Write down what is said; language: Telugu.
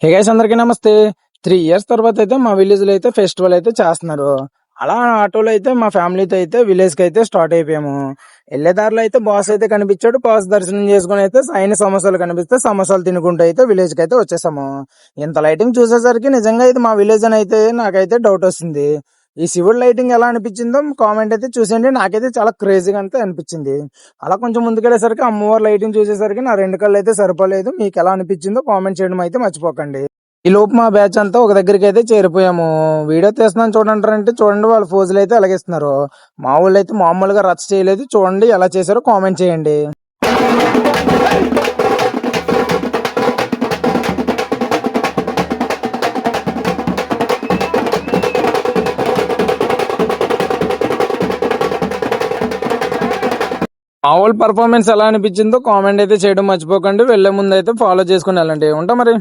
హే గైస్, అందరికీ నమస్తే. 3 ఇయర్స్ తర్వాత అయితే మా విలేజ్ లో అయితే ఫెస్టివల్ అయితే చేస్తున్నారు. అలా ఆటోలో అయితే మా ఫ్యామిలీతో అయితే విలేజ్ కి అయితే స్టార్ట్ అయిపోయాము. వెళ్లే దారిలో అయితే బాస్ అయితే కనిపించాడు. బాస్ దర్శనం చేసుకుని అయితే ఆయన సమోసాలు కనిపిస్తే సమోసాలు తినుకుంటూ అయితే విలేజ్ కి అయితే వచ్చేసాము. ఇంత లైటింగ్ చూసేసరికి నిజంగా ఇది మా విలేజ్ అని అయితే నాకైతే డౌట్ వస్తుంది. ఈ శివుడు లైటింగ్ ఎలా అనిపించిందో కామెంట్ అయితే చూసేయండి. నాకైతే చాలా క్రేజీగా అయితే అనిపించింది. అలా కొంచెం ముందుకెళ్ళేసరికి అమ్మవారి లైటింగ్ చూసేసరికి నా 2 కళ్ళు అయితే సరిపోలేదు. మీకు ఎలా అనిపించిందో కామెంట్ చేయడం అయితే మర్చిపోకండి. ఈ లోపు మా బ్యాచ్ అంతా ఒక దగ్గరికి అయితే చేరిపోయాము. వీడియో తీస్తున్నాను చూడండి, చూడండి వాళ్ళ ఫోజులు అయితే అలాగేస్తున్నారు. మా వాళ్ళు అయితే మామూలుగా రచ్చ చేయలేదు. చూడండి ఎలా చేశారో కామెంట్ చేయండి. మా వాళ్ళ పర్ఫార్మెన్స్ ఎలా అనిపించిందో కామెంట్ అయితే చేయడం మర్చిపోకండి. వెళ్లే ముందు అయితే ఫాలో చేసుకుని వెళ్ళండి. ఉంటా మరి.